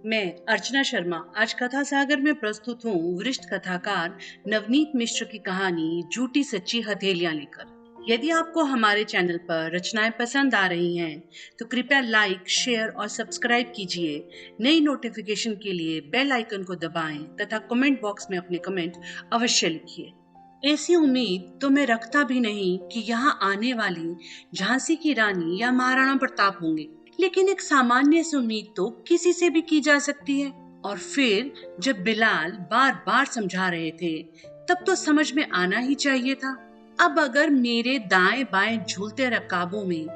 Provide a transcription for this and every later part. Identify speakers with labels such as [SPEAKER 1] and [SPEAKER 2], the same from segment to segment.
[SPEAKER 1] मैं अर्चना शर्मा आज कथा सागर में प्रस्तुत हूँ वरिष्ठ कथाकार नवनीत मिश्र की कहानी झूठी सच्ची हथेलियां लेकर। यदि आपको हमारे चैनल पर रचनाएं पसंद आ रही हैं, तो कृपया लाइक, शेयर और सब्सक्राइब कीजिए। नई नोटिफिकेशन के लिए बेल आइकन को दबाएं तथा कमेंट बॉक्स में अपने कमेंट अवश्य लिखिए। ऐसी उम्मीद तो मैं रखता भी नहीं कि यहाँ आने वाली झांसी की रानी या महाराणा प्रताप होंगे, लेकिन एक सामान्य सी उम्मीद तो किसी से भी की जा सकती है। और फिर जब बिलाल बार बार समझा रहे थे, तब तो समझ में आना ही चाहिए था। अब अगर मेरे दाएं बाएं झूलते रकाबों में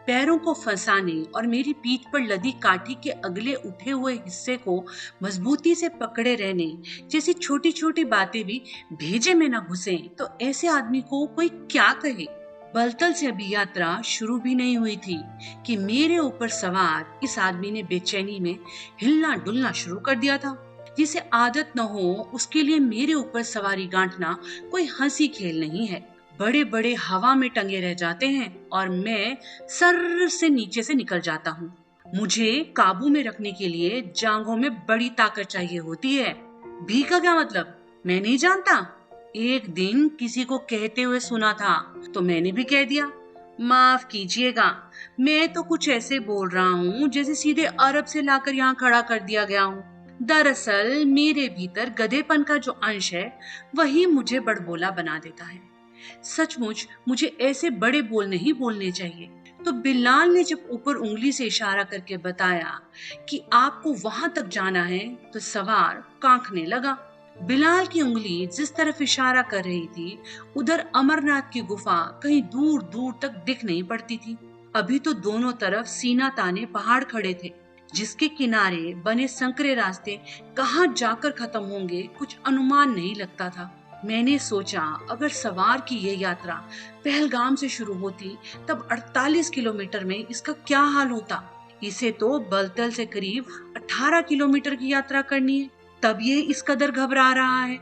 [SPEAKER 1] पैरों को फंसाने और मेरी पीठ पर लदी काठी के अगले उठे हुए हिस्से को मजबूती से पकड़े रहने जैसी छोटी छोटी बातें भी भेजे में न घुसे, तो ऐसे आदमी को कोई क्या कहे। बलतल से अभी यात्रा शुरू भी नहीं हुई थी कि मेरे ऊपर सवार इस आदमी ने बेचैनी में हिलना डुलना शुरू कर दिया था। जिसे आदत न हो उसके लिए मेरे ऊपर सवारी गांठना कोई हंसी खेल नहीं है। बड़े बड़े हवा में टंगे रह जाते हैं और मैं सर से नीचे से निकल जाता हूँ। मुझे काबू में रखने के लिए जांघों में बड़ी ताकत चाहिए होती है। भी का क्या मतलब, मैं नहीं जानता। एक दिन किसी को कहते हुए सुना था तो मैंने भी कह दिया। माफ कीजिएगा, मैं तो कुछ ऐसे बोल रहा हूँ जैसे सीधे अरब से लाकर यहाँ खड़ा कर दिया गया हूँ। दरअसल मेरे भीतर गधेपन का जो अंश है वही मुझे बड़बोला बना देता है। सचमुच मुझे ऐसे बड़े बोल नहीं बोलने चाहिए। तो बिलाल ने जब ऊपर उंगली से इशारा करके बताया कि आपको वहां तक जाना है, तो सवार कांखने लगा। बिलाल की उंगली जिस तरफ इशारा कर रही थी, उधर अमरनाथ की गुफा कहीं दूर दूर तक दिख नहीं पड़ती थी। अभी तो दोनों तरफ सीना ताने पहाड़ खड़े थे, जिसके किनारे बने संकरे रास्ते कहाँ जाकर खत्म होंगे कुछ अनुमान नहीं लगता था। मैंने सोचा, अगर सवार की ये यात्रा पहलगाम से शुरू होती तब 48 किलोमीटर में इसका क्या हाल होता। इसे तो बलतल से करीब 18 किलोमीटर की यात्रा करनी है, तब ये इस कदर घबरा रहा है।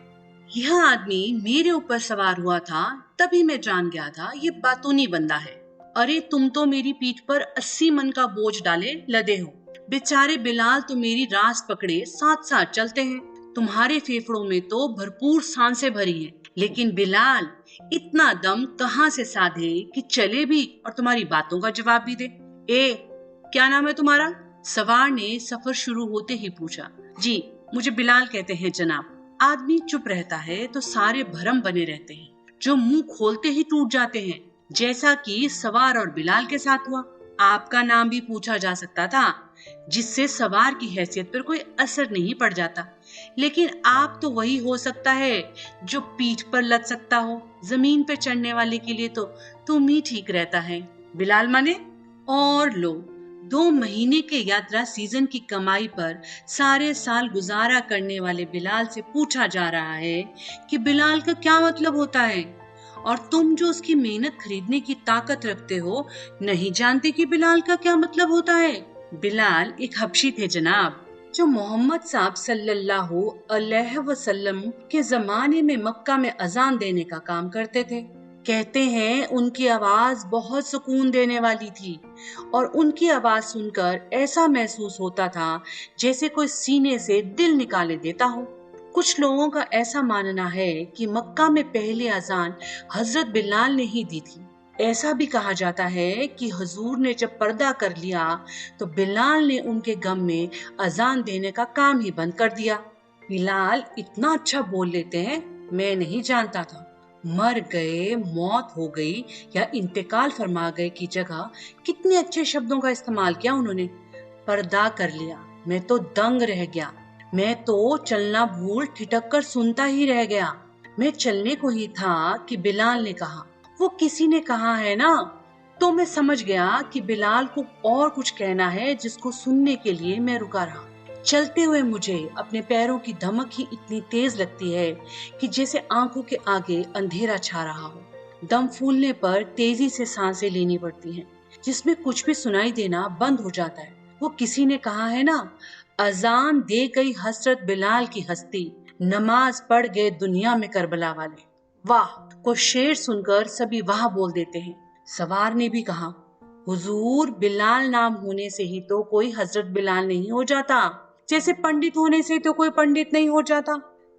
[SPEAKER 1] यह आदमी मेरे ऊपर सवार हुआ था तभी मैं जान गया था ये बातूनी बंदा है। अरे तुम तो मेरी पीठ पर 80 मन का बोझ डाले लदे हो। बेचारे बिलाल तो मेरी रास पकड़े साथ साथ चलते हैं। तुम्हारे फेफड़ों में तो भरपूर सांसें भरी हैं, लेकिन बिलाल इतना दम कहाँ से साधे कि चले भी और तुम्हारी बातों का जवाब भी दे। ए, क्या नाम है तुम्हारा? सवार ने सफर शुरू होते ही पूछा। जी, मुझे बिलाल कहते हैं जनाब। आदमी चुप रहता है तो सारे भरम बने रहते हैं, जो मुंह खोलते ही टूट जाते हैं, जैसा कि सवार और बिलाल के साथ हुआ। आपका नाम भी पूछा जा सकता था, जिससे सवार की हैसियत पर कोई असर नहीं पड़ जाता। लेकिन आप तो वही हो सकता है जो पीठ पर लद सकता हो। जमीन पर चढ़ने वाले के लिए तो तुम ही ठीक रहता है। बिलाल माने? और लो, 2 महीने के यात्रा सीजन की कमाई पर सारे साल गुजारा करने वाले बिलाल से पूछा जा रहा है कि बिलाल का क्या मतलब होता है। और तुम जो उसकी मेहनत खरीदने की ताकत रखते हो, नहीं जानते कि बिलाल का क्या मतलब होता है। बिलाल एक हबशी थे जनाब, जो मोहम्मद साहब सल्लल्लाहु अलैहि वसल्लम के जमाने में मक्का में अजान देने का काम करते थे। कहते हैं उनकी आवाज बहुत सुकून देने वाली थी और उनकी आवाज सुनकर ऐसा महसूस होता था जैसे कोई सीने से दिल निकाले देता हो। कुछ लोगों का ऐसा मानना है कि मक्का में पहली अजान हजरत बिलाल ने ही दी थी। ऐसा भी कहा जाता है कि हुजूर ने जब पर्दा कर लिया तो बिलाल ने उनके गम में अजान देने का काम ही बंद कर दिया। बिलाल इतना अच्छा बोल लेते हैं, मैं नहीं जानता था। मर गए, मौत हो गई या इंतकाल फरमा गए की जगह कितने अच्छे शब्दों का इस्तेमाल किया उन्होंने। पर्दा कर लिया, मैं तो दंग रह गया। मैं तो चलना भूल ठिठक कर सुनता ही रह गया। मैं चलने को ही था कि बिलाल ने कहा, वो किसी ने कहा है ना। तो मैं समझ गया कि बिलाल को और कुछ कहना है, जिसको सुनने के लिए मैं रुका रहा। चलते हुए मुझे अपने पैरों की धमक ही इतनी तेज लगती है कि जैसे आंखों के आगे अंधेरा छा रहा हो। दम फूलने पर तेजी से सांसें लेनी पड़ती हैं, जिसमें कुछ भी सुनाई देना बंद हो जाता है। वो किसी ने कहा है ना, अजान दे गई हसरत बिलाल की हस्ती, नमाज पढ़ गए दुनिया में करबला वाले। वाह, को शेर सुनकर सभी वाह बोल देते हैं। सवार ने भी कहा, हुजूर बिलाल नाम होने से ही तो कोई हजरत बिलाल नहीं हो जाता। जैसे पंडित होने से तो कोई पंडित नहीं हो जाता।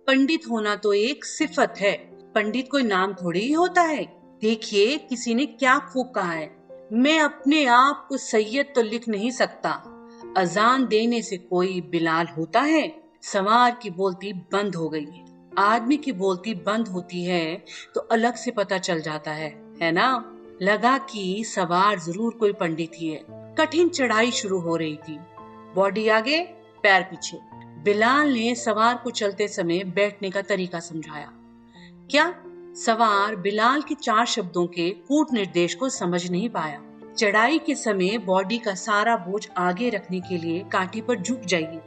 [SPEAKER 1] पंडित होना तो एक सिफत है, पंडित कोई नाम थोड़ी ही होता है। देखिए किसी ने क्या खूब कहा है, मैं अपने आप को सैयद तो लिख नहीं सकता, अजान देने से कोई बिलाल होता है। सवार की बोलती बंद हो गई है। आदमी की बोलती बंद होती है तो अलग से पता चल जाता है ना। लगा कि सवार जरूर कोई पंडित ही है। कठिन चढ़ाई शुरू हो रही थी। बॉडी आगे पैर पीछे। बिलाल ने सवार को चलते समय बैठने का तरीका समझाया। क्या सवार बिलाल के 4 शब्दों के कूट निर्देश को समझ नहीं पाया। चढ़ाई के समय बॉडी का सारा बोझ आगे रखने के लिए काठी पर झुक जाइए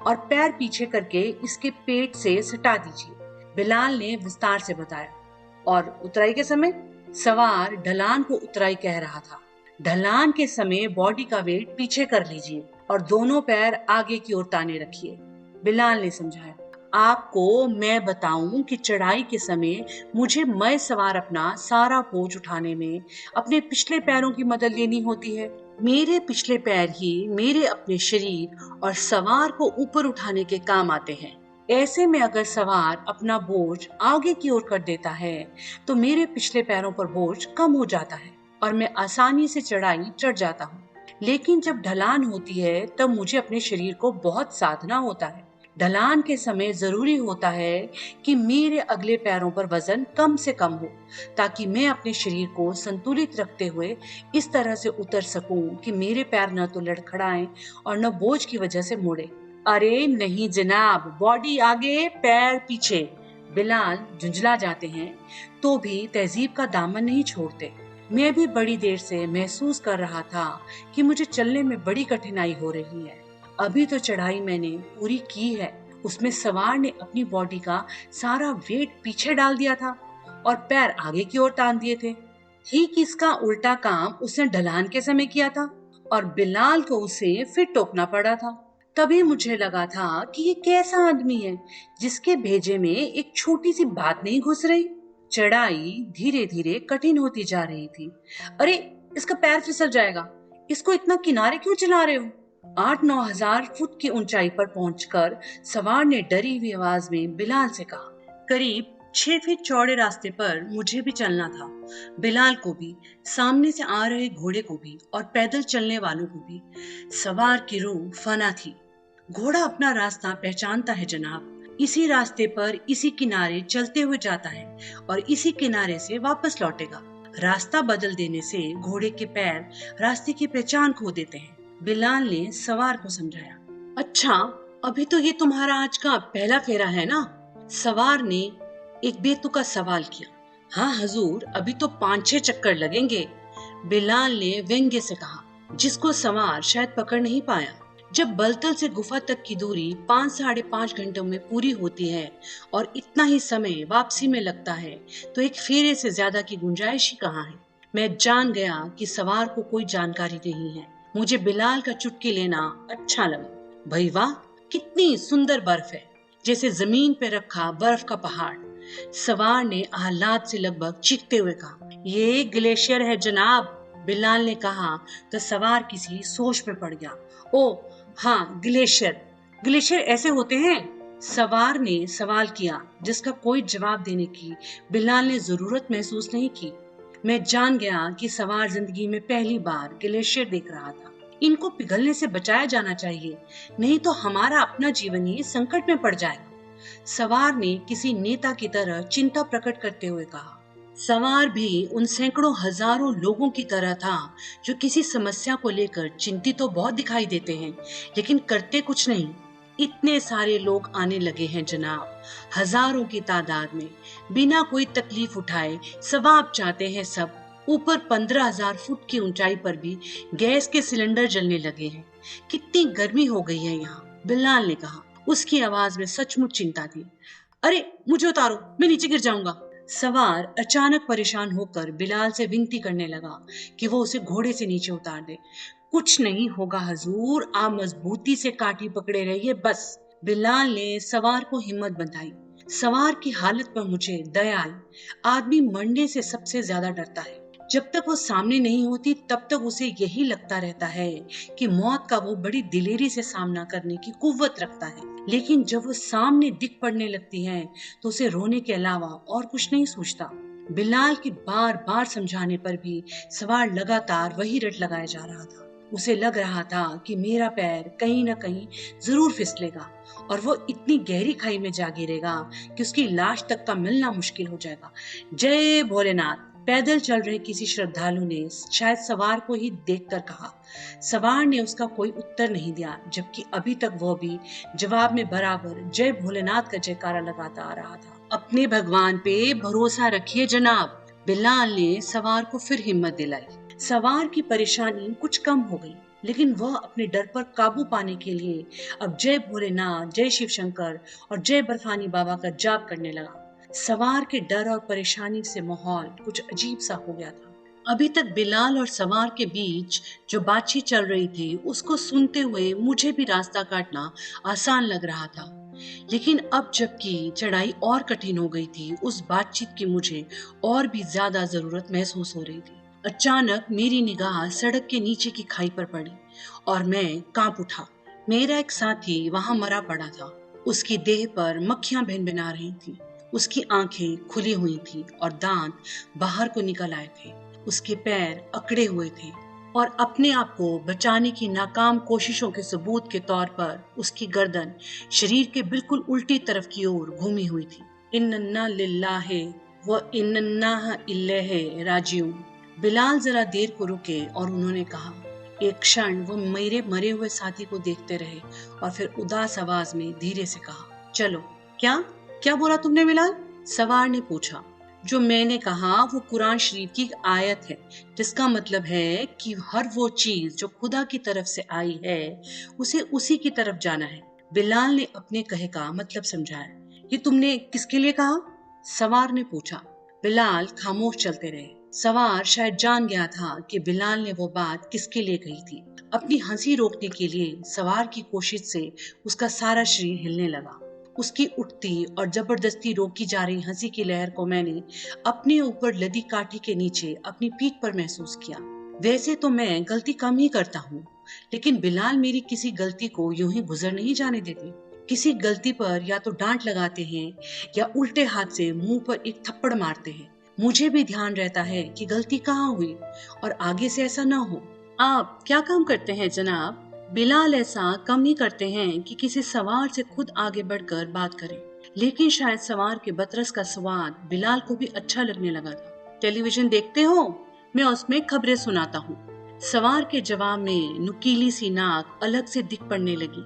[SPEAKER 1] और पैर पीछे करके इसके पेट से सटा दीजिए, बिलाल ने विस्तार से बताया। और उतराई के समय सवार ढलान को उतराई कह रहा था। ढलान के समय बॉडी का वेट पीछे कर लीजिए और दोनों पैर आगे की ओर ताने रखिए, बिलाल ने समझाया। आपको मैं बताऊं कि चढ़ाई के समय मुझे मैं सवार अपना सारा बोझ उठाने में अपने पिछले पैरों की मदद लेनी होती है। मेरे पिछले पैर ही मेरे अपने शरीर और सवार को ऊपर उठाने के काम आते हैं। ऐसे में अगर सवार अपना बोझ आगे की ओर कर देता है तो मेरे पिछले पैरों पर बोझ कम हो जाता है और मैं आसानी से चढ़ाई चढ़ जाता हूँ। लेकिन जब ढलान होती है तब मुझे अपने शरीर को बहुत साधना होता है। ढलान के समय जरूरी होता है कि मेरे अगले पैरों पर वजन कम से कम हो, ताकि मैं अपने शरीर को संतुलित रखते हुए इस तरह से उतर सकूं कि मेरे पैर न तो लड़खड़ाएं और न बोझ की वजह से मुड़े। अरे नहीं जनाब, बॉडी आगे पैर पीछे। बिलाल झुंझला जाते हैं तो भी तहजीब का दामन नहीं छोड़ते। मैं भी बड़ी देर से महसूस कर रहा था कि मुझे चलने में बड़ी कठिनाई हो रही है। अभी तो चढ़ाई मैंने पूरी की है, उसमें सवार ने अपनी बॉडी का सारा वेट पीछे डाल दिया था और पैर आगे की ओर तान दिए थे। ठीक इसका उल्टा काम उसने ढलान के समय किया था और बिलाल को उसे फिर टोकना पड़ा था। तभी मुझे लगा था कि ये कैसा आदमी है जिसके भेजे में एक छोटी सी बात नहीं घुस रही। चढ़ाई धीरे धीरे कठिन होती जा रही थी। अरे इसका पैर फिसल जाएगा, इसको इतना किनारे क्यों चला रहे हो? 8-9 हजार फुट की ऊंचाई पर पहुंचकर सवार ने डरी हुई आवाज में बिलाल से कहा। करीब 6 फीट चौड़े रास्ते पर मुझे भी चलना था। बिलाल को भी, सामने से आ रहे घोड़े को भी और पैदल चलने वालों को भी। सवार की रूह फना थी। घोड़ा अपना रास्ता पहचानता है जनाब, इसी रास्ते पर इसी किनारे चलते हुए जाता है और इसी किनारे से वापस लौटेगा। रास्ता बदल देने से घोड़े के पैर रास्ते की पहचान खो देते हैं, बिलाल ने सवार को समझाया। अच्छा, अभी तो ये तुम्हारा आज का पहला फेरा है ना? सवार ने एक बेतुका सवाल किया। हाँ हजूर, अभी तो 5-6 चक्कर लगेंगे, बिलाल ने व्यंग्य से कहा, जिसको सवार शायद पकड़ नहीं पाया। जब बलतल से गुफा तक की दूरी 5-5.5 घंटों में पूरी होती है और इतना ही समय वापसी में लगता है तो एक फेरे से ज्यादा की गुंजाइश ही कहाँ है। मैं जान गया कि सवार को कोई जानकारी नहीं है। मुझे बिलाल का चुटकी लेना अच्छा लगा। भाई वाह, कितनी सुंदर बर्फ है, जैसे जमीन पे रखा बर्फ का पहाड़। सवार ने आह्लाद से लगभग चीखते हुए कहा। ये ग्लेशियर है जनाब, बिलाल ने कहा तो सवार किसी सोच में पड़ गया। ओ हाँ, ग्लेशियर, ग्लेशियर ऐसे होते हैं? सवार ने सवाल किया जिसका कोई जवाब देने की बिलाल ने जरूरत महसूस नहीं की। मैं जान गया कि सवार जिंदगी में पहली बार ग्लेशियर देख रहा था। इनको पिघलने से बचाया जाना चाहिए, नहीं तो हमारा अपना जीवन ही संकट में पड़ जाएगा, सवार ने किसी नेता की तरह चिंता प्रकट करते हुए कहा। सवार भी उन सैकड़ों हजारों लोगों की तरह था जो किसी समस्या को लेकर चिंतित तो बहुत दिखाई देते हैं लेकिन करते कुछ नहीं। इतने सारे लोग आने लगे हैं जनाब, हजारों की तादाद में, बिना कोई तकलीफ उठाए सवाब चाहते हैं सब। ऊपर 15,000 फुट की ऊंचाई पर भी गैस के सिलेंडर जलने लगे हैं। कितनी गर्मी हो गई है यहाँ, बिलाल ने कहा। उसकी आवाज में सचमुच चिंता थी। अरे मुझे उतारो, मैं नीचे गिर जाऊंगा। सवार अचानक परेशान होकर बिलाल से विनती करने लगा कि वो उसे घोड़े से नीचे उतार दे। कुछ नहीं होगा हजूर, आप मजबूती से काठी पकड़े रहिए बस, बिलाल ने सवार को हिम्मत बंधाई। सवार की हालत पर मुझे दया आई। आदमी मरने से सबसे ज्यादा डरता है, जब तक वो सामने नहीं होती तब तक उसे यही लगता रहता है कि मौत का वो बड़ी दिलेरी से सामना करने की कुव्वत रखता है, लेकिन जब वो सामने दिख पड़ने लगती है तो उसे रोने के अलावा और कुछ नहीं सूझता। बिलाल के बार बार समझाने पर भी सवार लगातार वही रट लगाया जा रहा था। उसे लग रहा था कि मेरा पैर कहीं ना कहीं जरूर फिसलेगा और वो इतनी गहरी खाई में जा गिरेगा कि उसकी लाश तक का मिलना मुश्किल हो जाएगा। जय भोलेनाथ, पैदल चल रहे किसी श्रद्धालु ने शायद सवार को ही देखकर कहा। सवार ने उसका कोई उत्तर नहीं दिया, जबकि अभी तक वह भी जवाब में बराबर जय भोलेनाथ का जयकारा लगाता आ रहा था। अपने भगवान पे भरोसा रखिए जनाब, बिलाल ने सवार को फिर हिम्मत दिलाई। सवार की परेशानी कुछ कम हो गई, लेकिन वह अपने डर पर काबू पाने के लिए अब जय भोलेनाथ, जय शिव शंकर और जय बर्फानी बाबा का जाप करने लगा। सवार के डर और परेशानी से माहौल कुछ अजीब सा हो गया था। अभी तक बिलाल और सवार के बीच जो बातचीत चल रही थी उसको सुनते हुए मुझे भी रास्ता काटना आसान लग रहा था, लेकिन अब जबकि चढ़ाई और कठिन हो गई थी, उस बातचीत की मुझे और भी ज्यादा जरूरत महसूस हो रही थी। अचानक मेरी निगाह सड़क के नीचे की खाई पर पड़ी और मैं कांप उठा। मेरा एक साथी वहां मरा पड़ा था। उसकी देह पर मक्खियां भिनभिना रही थी, उसकी आंखें खुली हुई थी और दांत बाहर को निकल आए थे। उसके पैर अकड़े हुए थे और अपने आप को बचाने की नाकाम कोशिशों के सबूत के तौर पर उसकी गर्दन शरीर के बिल्कुल उल्टी तरफ की ओर घूमी हुई थी। इन्ना लिल्लाहि व इन्ना इलैहि राजिऊन। बिलाल जरा देर को रुके और उन्होंने कहा। एक क्षण वो मेरे मरे हुए साथी को देखते रहे और फिर उदास आवाज में धीरे से कहा, चलो। क्या क्या बोला तुमने बिलाल? सवार ने पूछा। जो मैंने कहा वो कुरान शरीफ की आयत है, जिसका मतलब है कि हर वो चीज जो खुदा की तरफ से आई है उसे उसी की तरफ जाना है। बिलाल ने अपने कहे का मतलब समझाया। ये तुमने किसके लिए कहा? सवार ने पूछा। बिलाल खामोश चलते रहे। सवार शायद जान गया था कि बिलाल ने वो बात किसके लिए कही थी। अपनी हंसी रोकने के लिए सवार की कोशिश से उसका सारा शरीर हिलने लगा। उसकी उठती और जबरदस्ती रोकी जा रही हंसी की लहर को मैंने अपने ऊपर लदी काठी के नीचे अपनी पीठ पर महसूस किया। वैसे तो मैं गलती कम ही करता हूँ, लेकिन बिलाल मेरी किसी गलती को यूं ही गुजर नहीं जाने देते। किसी गलती पर या तो डांट लगाते हैं या उल्टे हाथ से मुंह पर एक थप्पड़ मारते हैं। मुझे भी ध्यान रहता है कि गलती कहाँ हुई और आगे से ऐसा ना हो। आप क्या काम करते हैं जनाब? बिलाल ऐसा कम ही करते हैं कि किसी सवार से खुद आगे बढ़कर बात करें, लेकिन शायद सवार के बतरस का स्वाद बिलाल को भी अच्छा लगने लगा था। टेलीविजन देखते हो? मैं उसमें खबरें सुनाता हूँ। सवार के जवाब में नुकीली सी नाक अलग से दिख पड़ने लगी,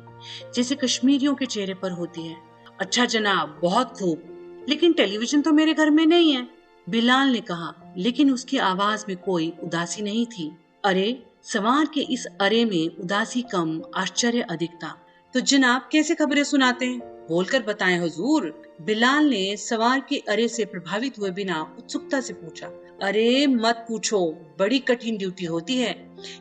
[SPEAKER 1] जैसे कश्मीरियों के चेहरे पर होती है। अच्छा जनाब, बहुत खूब, लेकिन टेलीविजन तो मेरे घर में नहीं है, बिलाल ने कहा, लेकिन उसकी आवाज में कोई उदासी नहीं थी। अरे, सवार के इस अरे में उदासी कम, आश्चर्य अधिक था। तो जनाब कैसे खबरें सुनाते हैं? बोलकर बताएं हुजूर। बिलाल ने सवार के अरे से प्रभावित हुए बिना उत्सुकता से पूछा। अरे मत पूछो, बड़ी कठिन ड्यूटी होती है।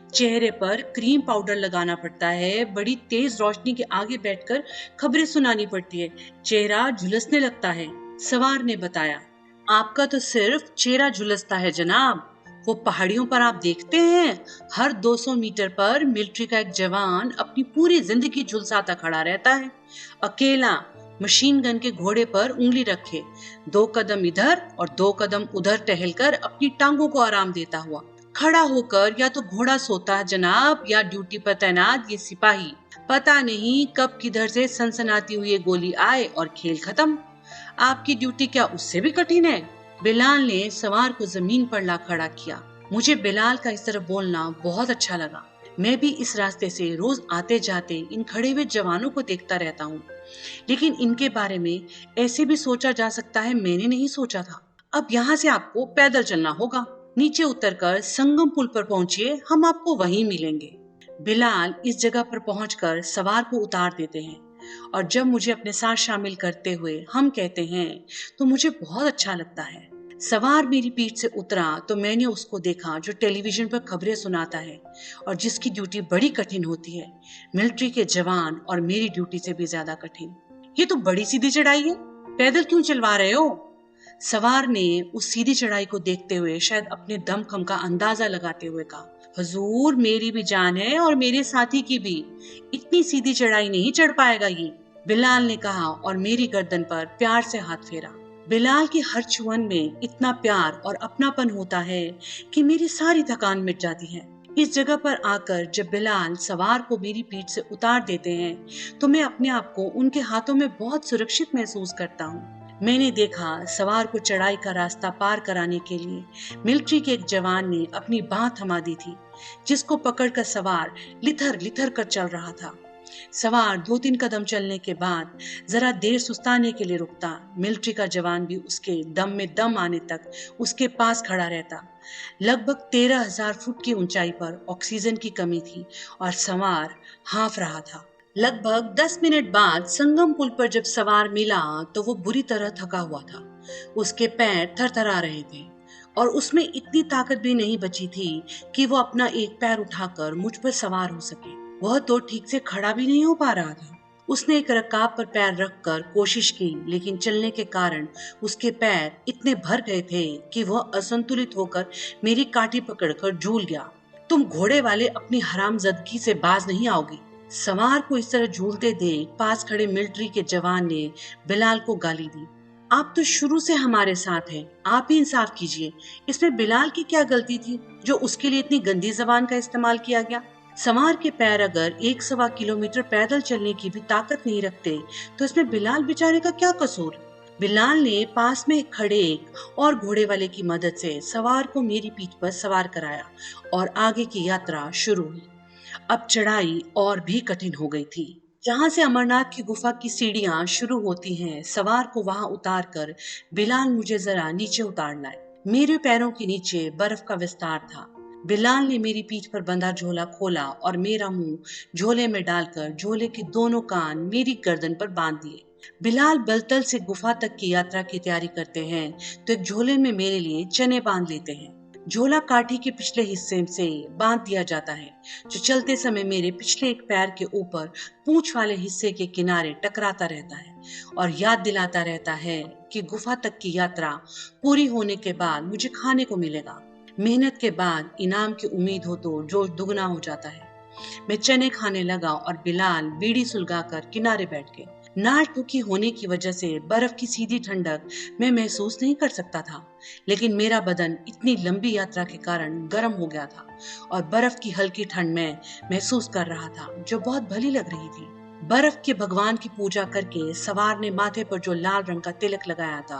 [SPEAKER 1] चेहरे पर क्रीम पाउडर लगाना पड़ता है, बड़ी तेज रोशनी के आगे बैठकर खबरें सुनानी पड़ती है, चेहरा झुलसने लगता है, सवार ने बताया। आपका तो सिर्फ चेहरा झुलसता है जनाब। वो पहाड़ियों पर आप देखते हैं, हर 200 मीटर पर मिलिट्री का एक जवान अपनी पूरी जिंदगी झुलसाता खड़ा रहता है, अकेला, मशीन गन के घोड़े पर उंगली रखे, 2 कदम इधर और 2 कदम उधर टहलकर अपनी टांगों को आराम देता हुआ। खड़ा होकर या तो घोड़ा सोता है जनाब, या ड्यूटी पर तैनात ये सिपाही। पता नहीं कब किधर से सनसनाती हुई गोली आए और खेल खत्म। आपकी ड्यूटी क्या उससे भी कठिन है? बिलाल ने सवार को जमीन पर ला खड़ा किया। मुझे बिलाल का इस तरह बोलना बहुत अच्छा लगा। मैं भी इस रास्ते से रोज आते जाते इन खड़े हुए जवानों को देखता रहता हूँ, लेकिन इनके बारे में ऐसे भी सोचा जा सकता है, मैंने नहीं सोचा था। अब यहाँ से आपको पैदल चलना होगा। नीचे उतरकर संगम पुल पर पहुंचिए, हम आपको वहीं मिलेंगे। बिलाल इस जगह पर पहुंचकर सवार को उतार देते हैं और जब मुझे अपने साथ शामिल करते हुए हम कहते हैं तो मुझे बहुत अच्छा लगता है। सवार मेरी पीठ से उतरा तो मैंने उसको देखा जो टेलीविजन पर खबरें सुनाता है और जिसकी ड्यूटी बड़ी कठिन होती है, मिलिट्री के जवान और मेरी ड्यूटी से भी ज्यादा कठिन। ये तो बड़ी सीधी चढ़ाई है, पैदल क्यों चलवा रहे हो? सवार ने उस सीधी चढ़ाई को देखते हुए शायद अपने दमखम का अंदाजा लगाते हुए कहा, हुजूर मेरी भी जान है और मेरे साथी की भी, इतनी सीधी चढ़ाई नहीं चढ़ पाएगा ये, बिलाल ने कहा और मेरी गर्दन पर प्यार से हाथ फेरा। बिलाल की हर छुअन में इतना प्यार और अपनापन होता है कि मेरी सारी थकान मिट जाती है। इस जगह पर आकर जब बिलाल सवार को मेरी पीठ से उतार देते हैं तो मैं अपने आप को उनके हाथों में बहुत सुरक्षित महसूस करता हूँ। मैंने देखा सवार को चढ़ाई का रास्ता पार कराने के लिए मिलिट्री के एक जवान ने अपनी बांह थमा दी थी, जिसको पकड़कर सवार लिथर लिथर कर चल रहा था। सवार 2-3 कदम चलने के बाद जरा देर सुस्ताने के लिए रुकता। मिलिट्री का जवान भी उसके दम में दम आने तक उसके पास खड़ा रहता। लगभग 13,000 फुट की ऊंचाई पर ऑक्सीजन की कमी थी और सवार हांफ रहा था। लगभग 10 मिनट बाद संगम पुल पर जब सवार मिला तो वो बुरी तरह थका हुआ था। उसके पैर थरथरा रहे थे और उसमें इतनी ताकत भी नहीं बची थी कि वो अपना एक पैर उठाकर मुझ पर सवार हो सके। वह तो ठीक से खड़ा भी नहीं हो पा रहा था। उसने एक रकाब पर पैर रखकर कोशिश की, लेकिन चलने के कारण उसके पैर इतने भर गए थे कि वह असंतुलित होकर मेरी काठी पकड़कर झूल गया। तुम घोड़े वाले अपनी हरामजदगी से बाज नहीं आओगे। सवार को इस तरह झूलते देख पास खड़े मिलिट्री के जवान ने बिलाल को गाली दी। आप तो शुरू से हमारे साथ हैं, आप ही इंसाफ कीजिए। इसमें बिलाल की क्या गलती थी जो उसके लिए इतनी गंदी जबान का इस्तेमाल किया गया? सवार के पैर अगर 1-1.25 किलोमीटर पैदल चलने की भी ताकत नहीं रखते तो इसमें बिलाल बेचारे का क्या कसूर? बिलाल ने पास में खड़े एक और घोड़े वाले की मदद से सवार को मेरी पीठ पर सवार कराया और आगे की यात्रा शुरू हुई। अब चढ़ाई और भी कठिन हो गई थी। जहां से अमरनाथ की गुफा की सीढ़ियां शुरू होती हैं, सवार को वहां उतार कर बिलाल मुझे जरा नीचे उतार लाए। मेरे पैरों के नीचे बर्फ का विस्तार था। बिलाल ने मेरी पीठ पर बंधा झोला खोला और मेरा मुंह झोले में डालकर झोले के दोनों कान मेरी गर्दन पर बांध दिए। बिलाल बलतल से गुफा तक की यात्रा की तैयारी करते हैं तो एक झोले में मेरे लिए चने बांध लेते हैं। झोला काठी के पिछले हिस्से से बांध दिया जाता है, जो चलते समय मेरे पिछले एक पैर के ऊपर पूंछ वाले हिस्से के किनारे टकराता रहता है और याद दिलाता रहता है कि गुफा तक की यात्रा पूरी होने के बाद मुझे खाने को मिलेगा। मेहनत के बाद इनाम की उम्मीद हो तो जोश दुगना हो जाता है। मैं चने खाने लगा और बिलाल बीड़ी सुलगाकर किनारे बैठ गए। नाल ठुकी होने की वजह से बर्फ की सीधी ठंडक मैं महसूस नहीं कर सकता था, लेकिन मेरा बदन इतनी लंबी यात्रा के कारण गर्म हो गया था और बर्फ की हल्की ठंड में महसूस कर रहा था, जो बहुत भली लग रही थी। बर्फ के भगवान की पूजा करके सवार ने माथे पर जो लाल रंग का तिलक लगाया था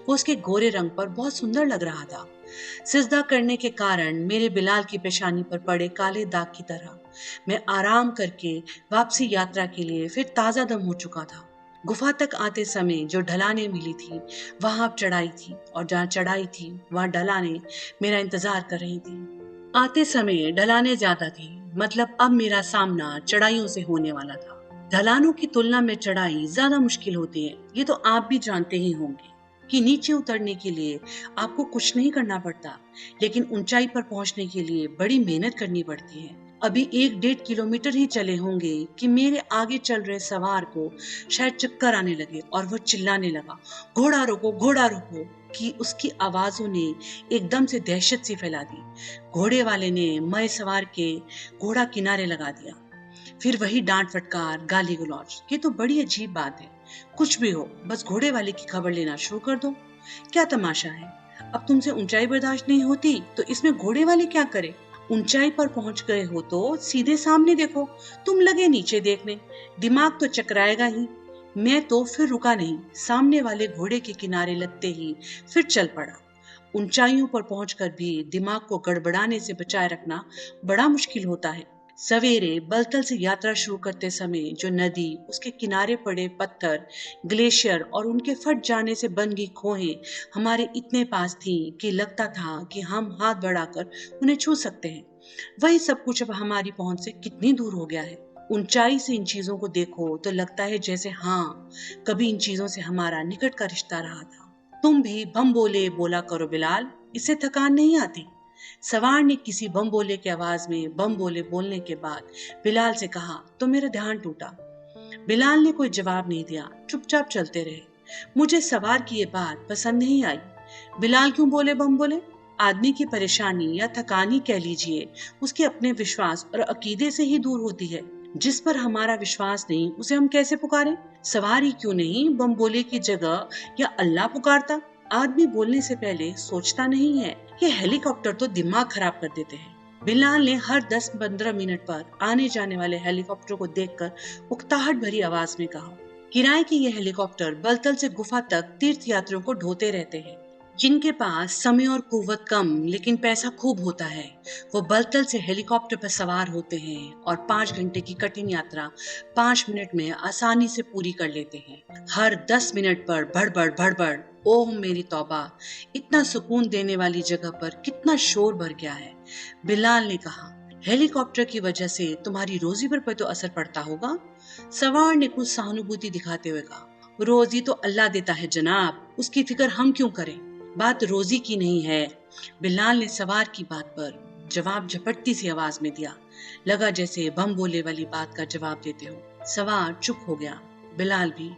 [SPEAKER 1] वो उसके गोरे रंग पर बहुत सुंदर लग रहा था। सिजदा करने के कारण मेरे बिलाल की पेशानी पर पड़े काले दाग की तरह मैं आराम करके वापसी यात्रा के लिए फिर ताजा दम हो चुका था। गुफा तक आते समय जो ढलानें मिली थी वहां अब चढ़ाई थी और जहाँ चढ़ाई थी वहां ढलानें मेरा इंतजार कर रही थी। आते समय ढलानें ज्यादा थी, मतलब अब मेरा सामना चढ़ाइयों से होने वाला था। ढलानों की तुलना में चढ़ाई ज्यादा मुश्किल होती है, ये तो आप भी जानते ही होंगे कि नीचे उतरने के लिए आपको कुछ नहीं करना पड़ता, लेकिन ऊंचाई पर पहुंचने के लिए बड़ी मेहनत करनी पड़ती है। अभी 1-1.5 किलोमीटर ही चले होंगे कि मेरे आगे चल रहे सवार को शायद चक्कर आने लगे और वो चिल्लाने लगा, घोड़ा रोको, घोड़ा रोको, कि उसकी आवाजों ने एकदम से दहशत सी फैला दी। घोड़े वाले ने मैं सवार के घोड़ा किनारे लगा दिया। फिर वही डांट फटकार, गाली गलौज। ये तो बड़ी अजीब बात है। कुछ भी हो, बस घोड़े वाले की खबर लेना शुरू कर दो। क्या तमाशा है? अब तुमसे ऊंचाई बर्दाश्त नहीं होती तो इसमें घोड़े वाले क्या करे? ऊंचाई पर पहुंच गए हो तो सीधे सामने देखो, तुम लगे नीचे देखने, दिमाग तो चकराएगा ही। मैं तो फिर रुका नहीं, सामने वाले घोड़े के किनारे लगते ही फिर चल पड़ा। ऊंचाइयों पर पहुंचकर भी दिमाग को गड़बड़ाने से बचाए रखना बड़ा मुश्किल होता है। सवेरे बलतल से यात्रा शुरू करते समय जो नदी, उसके किनारे पड़े पत्थर, ग्लेशियर और उनके फट जाने से बन गई खोहें हमारे इतने पास थी कि लगता था कि हम हाथ बढ़ाकर उन्हें छू सकते हैं। वही सब कुछ अब हमारी पहुंच से कितनी दूर हो गया है। ऊंचाई से इन चीजों को देखो तो लगता है जैसे हाँ, कभी इन चीजों से हमारा निकट का रिश्ता रहा था। तुम भी बम बोले बोला करो बिलाल, इससे थकान नहीं आती? सवार ने किसी बम बोले की आवाज में बम बोले बोलने के बाद बिलाल से कहा तो मेरा ध्यान टूटा। बिलाल ने कोई जवाब नहीं दिया, चुपचाप चलते रहे। मुझे सवार की ये बात पसंद नहीं आई। बिलाल क्यों बोले बम बोले? आदमी की परेशानी या थकानी कह लीजिए, उसके अपने विश्वास और अकीदे से ही दूर होती है। जिस पर हमारा विश्वास नहीं, उसे हम कैसे पुकारें? सवार ही क्यों नहीं बम बोले की जगह या अल्लाह पुकारता? आदमी बोलने से पहले सोचता नहीं है। ये हेलीकॉप्टर तो दिमाग खराब कर देते हैं। बिलाल ने हर 10-15 मिनट पर आने जाने वाले हेलीकॉप्टर को देखकर उकताहट भरी आवाज में कहा, किराए के ये हेलीकॉप्टर बलतल से गुफा तक तीर्थ यात्रियों को ढोते रहते हैं। जिनके पास समय और कुव्वत कम लेकिन पैसा खूब होता है, वो बलतल से हेलीकॉप्टर पर सवार होते हैं और 5 घंटे की कठिन यात्रा 5 मिनट में आसानी से पूरी कर लेते हैं। हर 10 मिनट पर भड़बड़ भड़बड़, ओह मेरी तौबा, इतना सुकून देने वाली जगह पर कितना शोर भर गया है। बिलाल ने कहा, हेलीकॉप्टर की वजह से तुम्हारी रोजी पर तो असर पड़ता होगा? सवार ने कुछ सहानुभूति दिखाते हुए कहा, रोजी तो अल्लाह देता है जनाब, उसकी फिक्र हम क्यों करें? बात रोजी की नहीं है। बिलाल ने सवार की बात पर जवाब झपटती सी आवाज में दिया, लगा जैसे बम बोले वाली बात का जवाब देते हो। सवार चुप हो गया, बिलाल भी।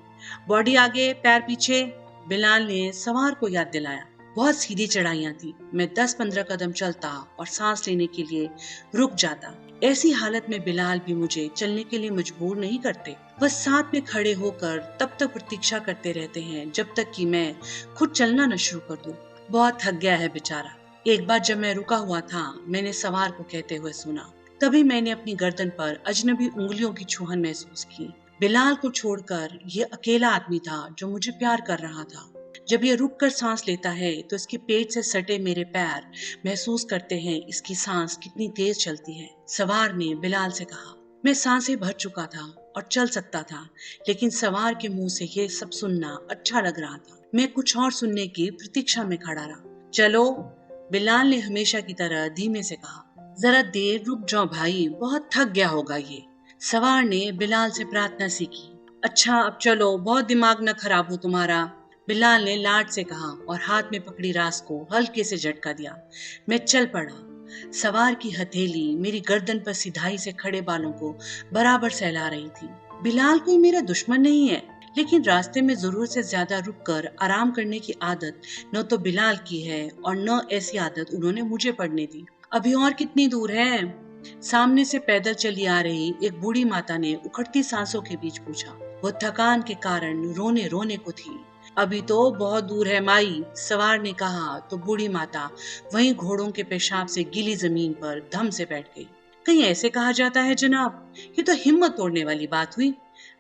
[SPEAKER 1] बॉडी आगे पैर पीछे, बिलाल ने सवार को याद दिलाया। बहुत सीधी चढ़ाइयां थी, मैं 10-15 कदम चलता और सांस लेने के लिए रुक जाता। ऐसी हालत में बिलाल भी मुझे चलने के लिए मजबूर नहीं करते, बस साथ में खड़े होकर तब तक प्रतीक्षा करते रहते हैं जब तक कि मैं खुद चलना न शुरू कर दूं। बहुत थक गया है बेचारा। एक बार जब मैं रुका हुआ था, मैंने सवार को कहते हुए सुना। तभी मैंने अपनी गर्दन पर अजनबी उंगलियों की छुहन महसूस की। बिलाल को छोड़कर ये अकेला आदमी था जो मुझे प्यार कर रहा था। जब ये रुक कर सांस लेता है तो इसके पेट से सटे मेरे पैर महसूस करते हैं इसकी सांस कितनी तेज चलती है। सवार ने बिलाल से कहा। मैं सांसें भर चुका था और चल सकता था, लेकिन सवार के मुंह से ये सब सुनना अच्छा लग रहा था। मैं कुछ और सुनने की प्रतीक्षा में खड़ा रहा। चलो, बिलाल ने हमेशा की तरह धीमे से कहा। जरा देर रुक जाओ भाई, बहुत थक गया होगा ये। सवार ने बिलाल से प्रार्थना सी की। अच्छा अब चलो, बहुत दिमाग न खराब हो तुम्हारा, बिलाल ने लाड से कहा और हाथ में पकड़ी रास को हल्के से झटका दिया। मैं चल पड़ा। सवार की हथेली मेरी गर्दन पर सिधाई से खड़े बालों को बराबर सहला रही थी। बिलाल कोई मेरा दुश्मन नहीं है, लेकिन रास्ते में जरूरत से ज्यादा रुककर आराम करने की आदत न तो बिलाल की है और न ऐसी आदत उन्होंने मुझे पड़ने दी। अभी और कितनी दूर है? सामने से पैदल चली आ रही एक बूढ़ी माता ने उखड़ती सांसों के बीच पूछा। वो थकान के कारण रोने रोने को थी। अभी तो बहुत दूर है माई, सवार ने कहा तो बूढ़ी माता वहीं घोड़ों के पेशाब से गीली जमीन पर धम से बैठ गई। कहीं ऐसे कहा जाता है जनाब? ये तो हिम्मत तोड़ने वाली बात हुई।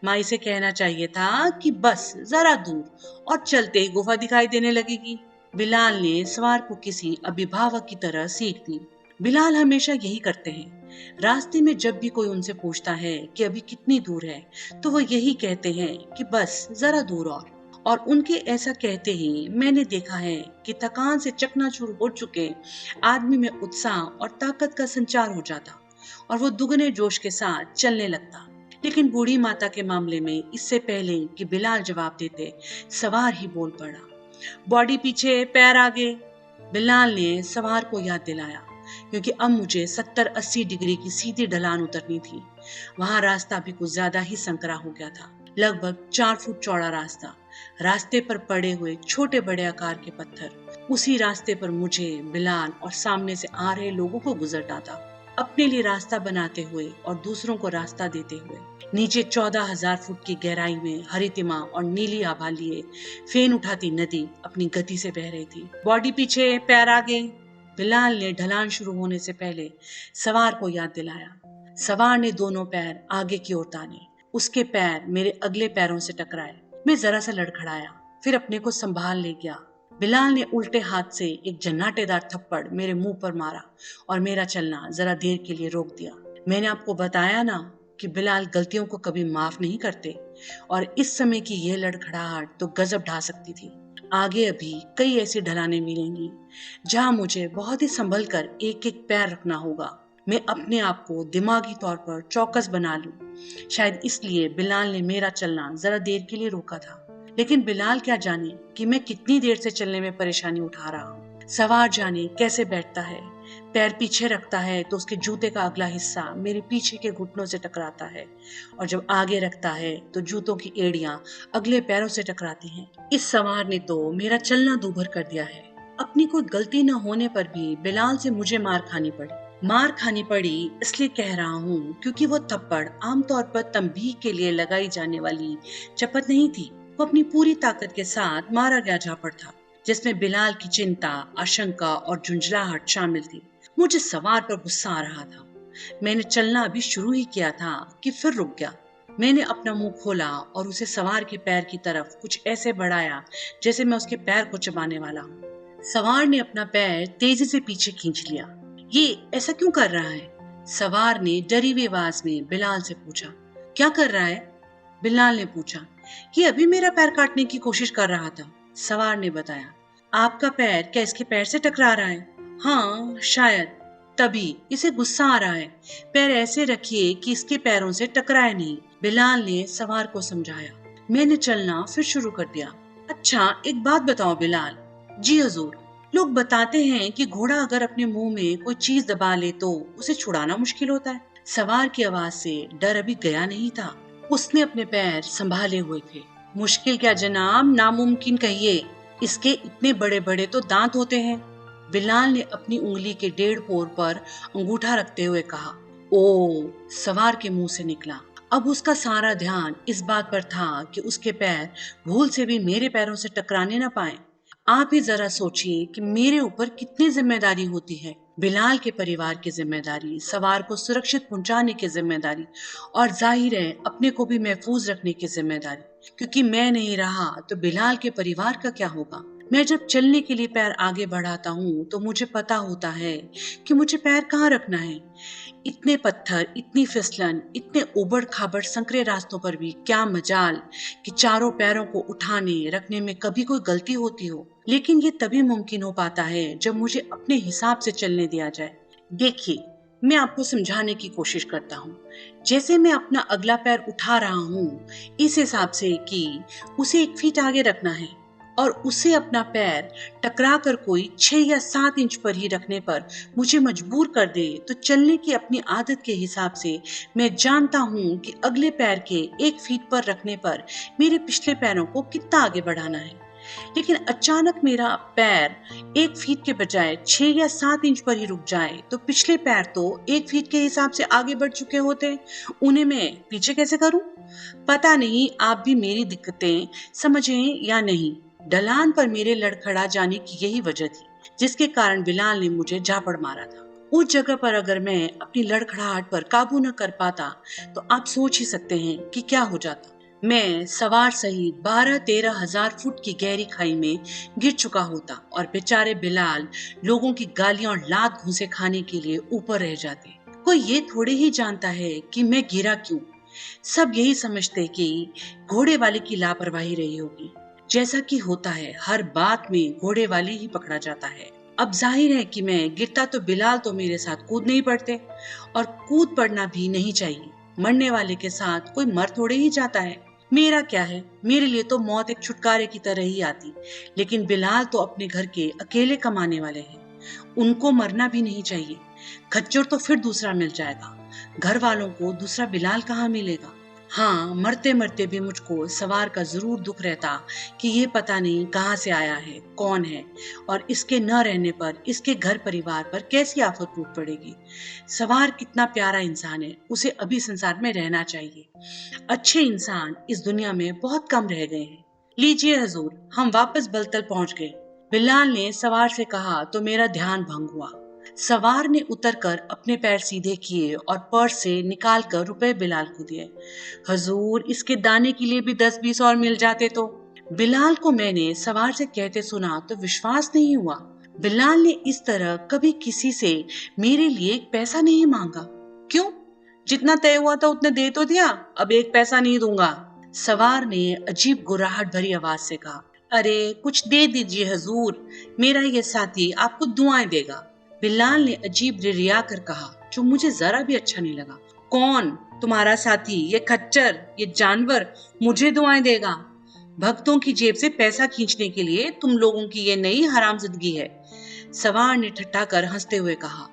[SPEAKER 1] माई से कहना चाहिए था कि बस जरा दूर और चलते ही गुफा दिखाई देने लगेगी। बिलाल ने सवार को किसी अभिभावक की तरह सीख दी। बिलाल हमेशा यही करते हैं। रास्ते में जब भी कोई उनसे पूछता है कि अभी कितनी दूर है, तो वो यही कहते हैं कि बस जरा दूर और उनके ऐसा कहते ही मैंने देखा है कि थकान से चकनाचूर हो चुके आदमी में उत्साह और ताकत का संचार हो जाता और वो दुगने जोश के साथ चलने लगता। लेकिन बूढ़ी माता के मामले में इससे पहले कि बिलाल जवाब देते, सवार ही बोल पड़ा। बॉडी पीछे पैर आगे, बिलाल ने सवार को याद दिलाया, क्योंकि अब मुझे 70-80 डिग्री की सीधी ढलान उतरनी थी। वहां रास्ता भी कुछ ज्यादा ही संकरा हो गया था, लगभग 4 फुट चौड़ा रास्ता। रास्ते पर पड़े हुए छोटे बड़े आकार के पत्थर। उसी रास्ते पर मुझे, बिलाल और सामने से आ रहे लोगों को गुजरना था, अपने लिए रास्ता बनाते हुए और दूसरों को रास्ता देते हुए। नीचे 14,000 फुट की गहराई में हरितिमा और नीली आभा लिए फेन उठाती नदी अपनी गति से बह रही थी। बॉडी पीछे पैर आगे, बिलाल ने ढलान शुरू होने से पहले सवार को याद दिलाया। सवार ने दोनों पैर आगे की ओर ताने। उसके पैर मेरे अगले पैरों से टकराए। मैं जरा सा लड़खड़ाया, फिर अपने को संभाल ले गया। बिलाल ने उल्टे हाथ से एक जन्नाटेदार थप्पड़ मेरे मुंह पर मारा और मेरा चलना जरा देर के लिए रोक दिया। मैंने आपको बताया ना कि बिलाल गलतियों को कभी माफ नहीं करते, और इस समय की यह लड़खड़ाहट तो गजब ढा सकती थी। आगे अभी कई ऐसी ढलानें मिलेंगी जहां मुझे बहुत ही संभल कर एक एक पैर रखना होगा। मैं अपने आप को दिमागी तौर पर चौकस बना लूं। शायद इसलिए बिलाल ने मेरा चलना जरा देर के लिए रोका था। लेकिन बिलाल क्या जाने कि मैं कितनी देर से चलने में परेशानी उठा रहा हूँ। सवार जाने कैसे बैठता है, पैर पीछे रखता है तो उसके जूते का अगला हिस्सा मेरे पीछे के घुटनों से टकराता है, और जब आगे रखता है तो जूतों की एड़ियां अगले पैरों से टकराती हैं। इस सवार ने तो मेरा चलना दूभर कर दिया है। अपनी कोई गलती न होने पर भी बिलाल से मुझे मार खानी पड़ी इसलिए कह रहा हूँ क्योंकि वो थप्पड़ आमतौर पर तंबीह के लिए लगाई जाने वाली चपत नहीं थी। वो अपनी पूरी ताकत के साथ मारा गया झापड़ था, जिसमें बिलाल की चिंता, आशंका और झुंझलाहट शामिल थी। मुझे सवार पर गुस्सा आ रहा था। मैंने चलना अभी शुरू ही किया था कि फिर रुक गया। मैंने अपना मुंह खोला और उसे सवार के पैर की तरफ कुछ ऐसे बढ़ाया जैसे मैं उसके पैर को चबाने वाला हूँ। सवार ने अपना पैर तेजी से पीछे खींच लिया। ये ऐसा क्यों कर रहा है? सवार ने डरी हुई आवाज में बिलाल से पूछा। क्या कर रहा है? बिलाल ने पूछा। ये अभी मेरा पैर काटने की कोशिश कर रहा था, सवार ने बताया। आपका पैर क्या इसके पैर से टकरा रहा है? हाँ शायद, तभी इसे गुस्सा आ रहा है। पैर ऐसे रखिए कि इसके पैरों से टकराए नहीं, बिलाल ने सवार को समझाया। मैंने चलना फिर शुरू कर दिया। अच्छा एक बात बताओ बिलाल। जी हुजूर। लोग बताते हैं कि घोड़ा अगर अपने मुंह में कोई चीज दबा ले तो उसे छुड़ाना मुश्किल होता है। सवार की आवाज से डर अभी गया नहीं था। उसने अपने पैर संभाले हुए थे। मुश्किल क्या जनाब, नामुमकिन कहिए। इसके इतने बड़े बड़े तो दांत होते हैं। बिलाल ने अपनी उंगली के 1.5 पोर पर अंगूठा रखते हुए कहा। ओ, सवार के मुंह से निकला। अब उसका सारा ध्यान इस बात पर था कि उसके पैर भूल से भी मेरे पैरों से टकराने न पाए। आप ही जरा सोचिए कि मेरे ऊपर कितनी जिम्मेदारी होती है। बिलाल के परिवार की जिम्मेदारी, सवार को सुरक्षित पहुंचाने की जिम्मेदारी और जाहिर है अपने को भी महफूज रखने की जिम्मेदारी। क्योंकि मैं नहीं रहा तो बिलाल के परिवार का क्या होगा? मैं जब चलने के लिए पैर आगे बढ़ाता हूँ तो मुझे पता होता है कि मुझे पैर कहाँ रखना है। इतने पत्थर, इतनी फिसलन, इतने उबड़ खाबड़ संकरे रास्तों पर भी क्या मजाल कि चारों पैरों को उठाने रखने में कभी कोई गलती होती हो। लेकिन ये तभी मुमकिन हो पाता है जब मुझे अपने हिसाब से चलने दिया जाए। देखिए, मैं आपको समझाने की कोशिश करता हूँ। जैसे मैं अपना अगला पैर उठा रहा हूँ, इस हिसाब से कि उसे 1 फीट आगे रखना है और उसे अपना पैर टकरा कर कोई 6 या 7 इंच पर ही रखने पर मुझे मजबूर कर दे तो चलने की अपनी आदत के हिसाब से मैं जानता हूँ कि अगले पैर के 1 फीट पर रखने पर मेरे पिछले पैरों को कितना आगे बढ़ाना है। लेकिन अचानक मेरा पैर 1 फीट के बजाय 6 या 7 इंच पर ही रुक जाए तो पिछले पैर तो 1 फीट के हिसाब से आगे बढ़ चुके होते, उन्हें मैं पीछे कैसे करूं? पता नहीं आप भी मेरी दिक्कतें समझें या नहीं। ढलान पर मेरे लड़खड़ा जाने की यही वजह थी जिसके कारण बिलाल ने मुझे झापड़ मारा था। उस जगह पर अगर मैं अपनी लड़खड़ाहट पर काबू न कर पाता तो आप सोच ही सकते हैं कि क्या हो जाता। मैं सवार सहित 12-13 हजार फुट की गहरी खाई में गिर चुका होता और बेचारे बिलाल लोगों की गालियां और लात घूंसे खाने के लिए ऊपर रह जाते। कोई ये थोड़े ही जानता है कि मैं गिरा क्यों। सब यही समझते कि घोड़े वाले की लापरवाही रही होगी। जैसा कि होता है हर बात में घोड़े वाले ही पकड़ा जाता है। अब जाहिर है कि मैं गिरता तो बिलाल तो मेरे साथ कूद नहीं पड़ते और कूद पड़ना भी नहीं चाहिए। मरने वाले के साथ कोई मर थोड़े ही जाता है। मेरा क्या है, मेरे लिए तो मौत एक छुटकारे की तरह ही आती। लेकिन बिलाल तो अपने घर के अकेले कमाने वाले हैं, उनको मरना भी नहीं चाहिए। खच्चर तो फिर दूसरा मिल जाएगा, घर वालों को दूसरा बिलाल कहाँ मिलेगा? हाँ, मरते मरते भी मुझको सवार का जरूर दुख रहता कि ये पता नहीं कहाँ से आया है, कौन है और इसके न रहने पर इसके घर परिवार पर कैसी आफत टूट पड़ेगी। सवार कितना प्यारा इंसान है, उसे अभी संसार में रहना चाहिए। अच्छे इंसान इस दुनिया में बहुत कम रह गए हैं। लीजिए हजूर, हम वापस बलतल पहुंच गए। बिलाल ने सवार से कहा तो मेरा ध्यान भंग हुआ। सवार ने उतरकर अपने पैर सीधे किए और पर्स से निकालकर रुपए बिलाल को दिए। हजूर, इसके दाने के लिए भी 10-20 और मिल जाते तो। बिलाल को मैंने सवार से कहते सुना तो विश्वास नहीं हुआ। बिलाल ने इस तरह कभी किसी से मेरे लिए एक पैसा नहीं मांगा। क्यों? जितना तय हुआ था उतने दे तो दिया, अब 1 पैसा नहीं दूंगा। सवार ने अजीब गुर्राहट भरी आवाज से कहा। अरे कुछ दे दीजिए हजूर, मेरा ये साथी आपको दुआएं देगा। बिलाल ने अजीब रिरिया कर कहा, जो मुझे जरा भी अच्छा नहीं लगा। कौन? तुम्हारा साथी? ये खच्चर, ये जानवर मुझे दुआएं देगा? भक्तों की जेब से पैसा खींचने के लिए तुम लोगों की ये नई हरामजादगी है, सवार ने ठट्ठा कर हंसते हुए कहा।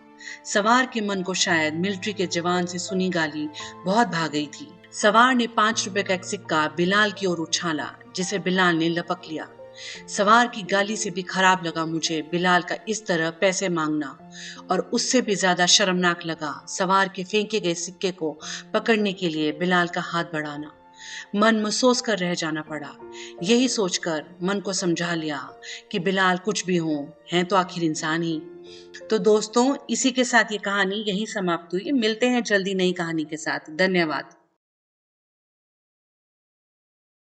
[SPEAKER 1] सवार के मन को शायद मिलिट्री के जवान से सुनी गाली बहुत भा गई थी। सवार ने 5 रुपए का एक सिक्का बिलाल की ओर उछाला, जिसे बिलाल ने लपक लिया। सवार की गाली से भी खराब लगा मुझे बिलाल का इस तरह पैसे मांगना, और उससे भी ज्यादा शर्मनाक लगा सवार के फेंके गए सिक्के को पकड़ने के लिए बिलाल का हाथ बढ़ाना। मन महसूस कर रह जाना पड़ा। यही सोचकर मन को समझा लिया कि बिलाल कुछ भी हो, हैं तो आखिर इंसान ही। तो दोस्तों, इसी के साथ ये कहानी यहीं समाप्त हुई। मिलते हैं जल्दी नई कहानी के साथ। धन्यवाद।